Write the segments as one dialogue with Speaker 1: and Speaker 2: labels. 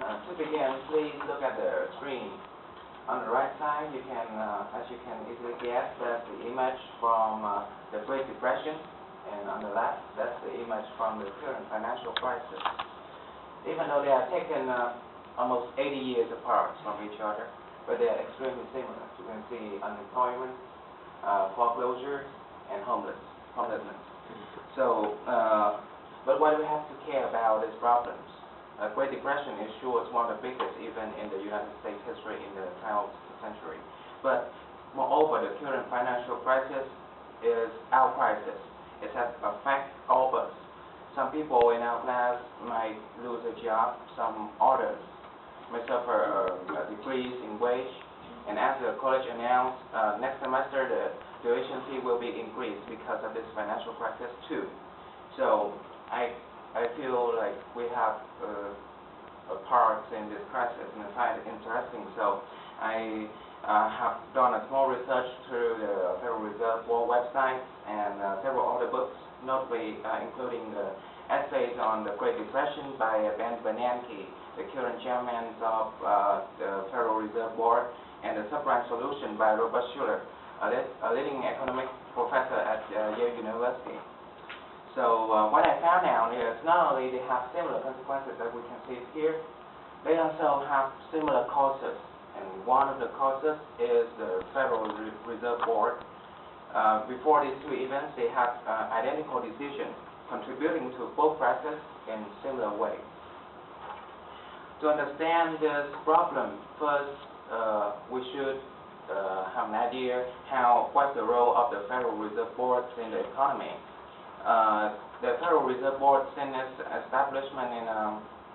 Speaker 1: To begin, please look at the screen. On the right side, you can, as you can easily guess, that's the image from the Great Depression, and on the left, that's the image from the current financial crisis. Even though they are taken almost 80 years apart from each other, but they are extremely similar. You can see unemployment, foreclosures, and homelessness. So, but what we have to care about is problems. Great Depression is sure one of the biggest events in the United States history in the 12th century. But moreover, the current financial crisis is our crisis. It has affected all of us. Some people in our class might lose a job. Some others may suffer a decrease in wage. And as the college announced, next semester the tuition fee will be increased because of this financial crisis too. So I feel like we have a part in this crisis, and I find it interesting. So I have done a small research through the Federal Reserve Board website and several other books, notably including the essays on the Great Depression by Ben Bernanke, the current chairman of the Federal Reserve Board, and the Subprime Solution by Robert Shiller, a leading economic professor at Yale University. So what I found out is not only they have similar consequences that we can see here, they also have similar causes. And one of the causes is the Federal Reserve Board. Before these two events, they have identical decisions contributing to both crises in similar ways. To understand this problem, first we should have an idea what's the role of the Federal Reserve Board in the economy. The Federal Reserve Board since its establishment in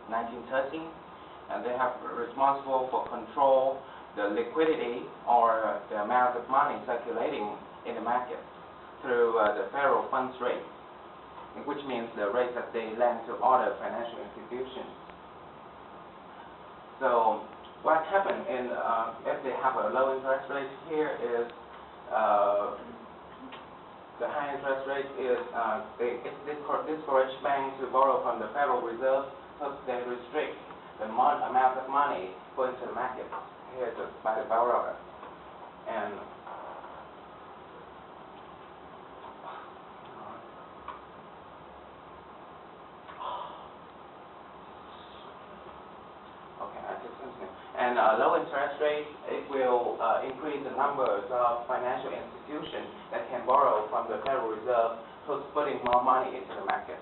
Speaker 1: 1913, and they have responsible for control the liquidity or the amount of money circulating in the market through the federal funds rate, which means the rate that they lend to other financial institutions. So what happened if they have a low interest rate here is the high interest rate is it discourages banks to borrow from the Federal Reserve, so they restrict the amount of money put into the market here by the borrower. And and low interest rate, it will increase the numbers of financial institutions that can borrow from the Federal Reserve, putting more money into the market.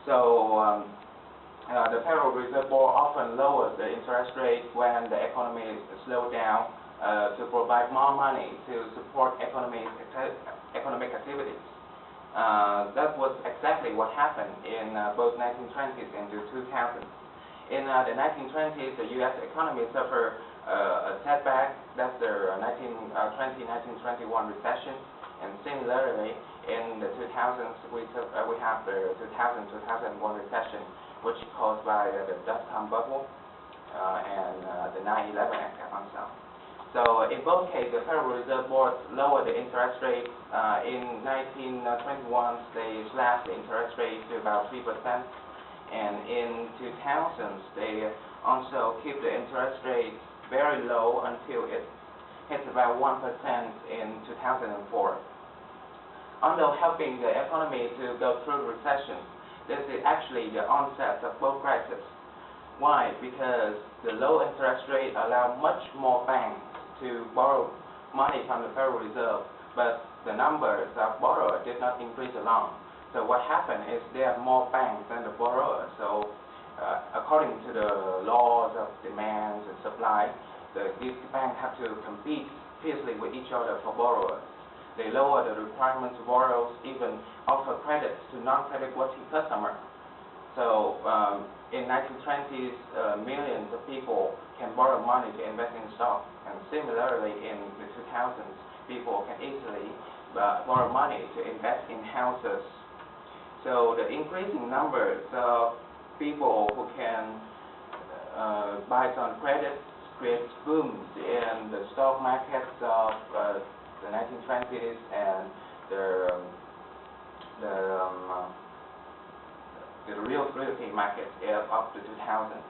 Speaker 1: So the Federal Reserve Board often lowers the interest rate when the economy slows down to provide more money to support economic activities. That was exactly what happened in both 1920s and the 2000s. In the 1920s, the U.S. economy suffered a setback. That's the 1920-1921 recession. And similarly, in the 2000s, we have the 2000-2001 recession, which is caused by the dot-com bubble and the 9/11 attack on South. So in both cases, the Federal Reserve Board lowered the interest rate. In 1921, they slashed the interest rate to about 3%. And in 2000s, they also keep the interest rate very low until it hits about 1% in 2004. Although helping the economy to go through recession, this is actually the onset of both crises. Why? Because the low interest rate allow much more banks to borrow money from the Federal Reserve, but the numbers of borrowers did not increase along. So what happened is there are more banks than the borrowers. So according to the laws of demand and supply, these banks have to compete fiercely with each other for borrowers. They lower the requirements of borrowers, even offer credits to non-credit-worthy customers. So in 1920s, millions of people can borrow money to invest in stock. And similarly, in the 2000s, people can easily borrow money to invest in houses. So the increasing numbers of people who can buy on credit creates booms in the stock markets of the 1920s and the real estate market up to 2000s.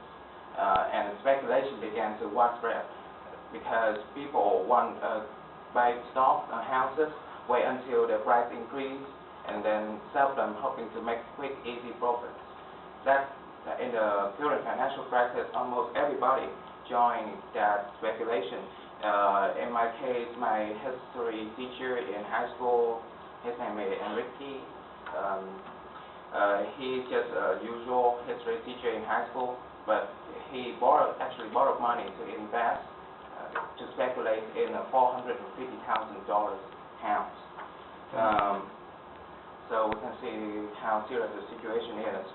Speaker 1: and speculation began to widespread because people want buy stock on houses, wait until the price increase, and then sell them, hoping to make quick, easy profits. That in the current financial crisis, almost everybody joined that speculation. In my case, my history teacher in high school, his name is Enrique. He's just a usual history teacher in high school, but he actually borrowed money to invest, to speculate in a $450,000 house. So we can see how serious the situation is.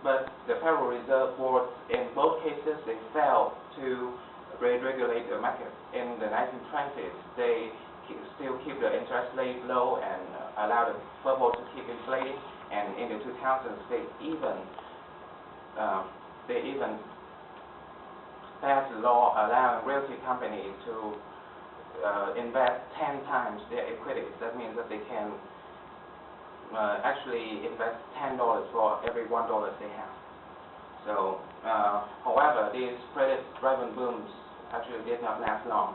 Speaker 1: But the Federal Reserve Board, in both cases, they failed to regulate the market. In the 1920s, they still keep the interest rate low and allow the bubble to keep inflating. And in the 2000s, they even passed a law allowing realty companies to invest 10 times their equity. That means that they can actually invest $10 for every $1 they have. So, however, these credit-driven booms actually did not last long.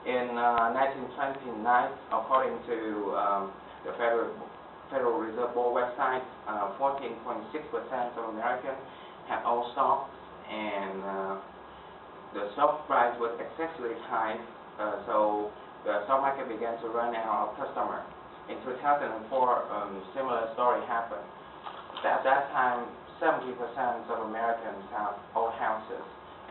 Speaker 1: In 1929, according to the Federal Reserve Board website, 14.6% of Americans had owned stocks, and the stock price was excessively high, so the stock market began to run out of customers. In 2004, similar story happened. At that time, 70% of Americans have owned houses,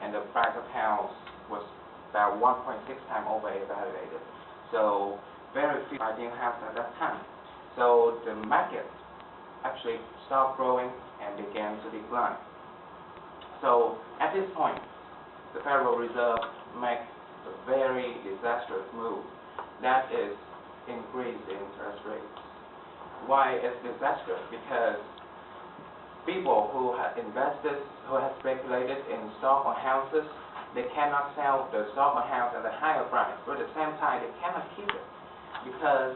Speaker 1: and the price of house was about 1.6 times over-evaluated. So very few are new houses at that time. So the market actually stopped growing and began to decline. So at this point, the Federal Reserve makes a very disastrous move. That is increase the interest rates. Why it's disastrous? Because people who have invested, who have speculated in stock or houses, they cannot sell the stock or house at a higher price, but at the same time they cannot keep it because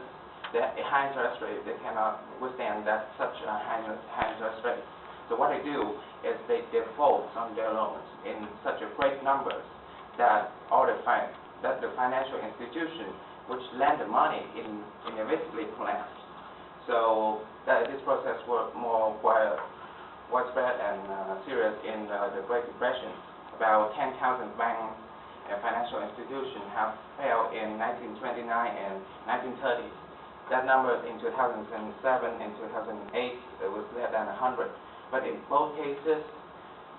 Speaker 1: the high interest rate, they cannot withstand that such a high interest rate. So what they do is they default on their loans in such a great numbers that the financial institution which lend the money inevitably collapsed. So this process was more widespread and serious in the Great Depression. About 10,000 banks and financial institutions have failed in 1929 and 1930s. That number in 2007 and 2008 was less than 100. But in both cases,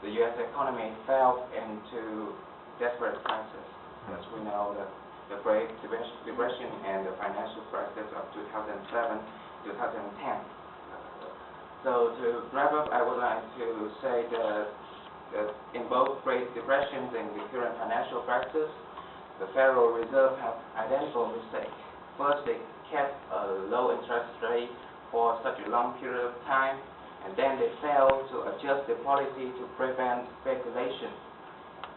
Speaker 1: the U.S. economy fell into desperate crisis, as we know that the Great Depression and the financial crisis of 2007-2010. So to wrap up, I would like to say that in both Great Depressions and the current financial crisis, the Federal Reserve have identical mistakes. First, they kept a low interest rate for such a long period of time, and then they failed to adjust the policy to prevent speculation.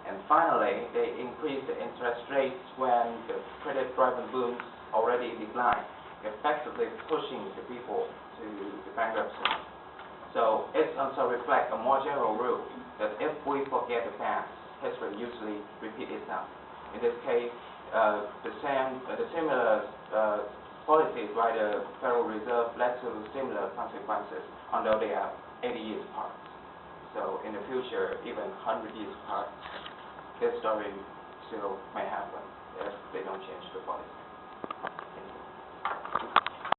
Speaker 1: And finally, they increased the interest rates when the credit-driven booms already declined, effectively pushing the people to the bankruptcy. So it also reflects a more general rule that if we forget the past, history usually repeats itself. In this case, the similar policies by the Federal Reserve led to similar consequences, although they are 80 years apart. So in the future, even 100 years apart, this story still may happen.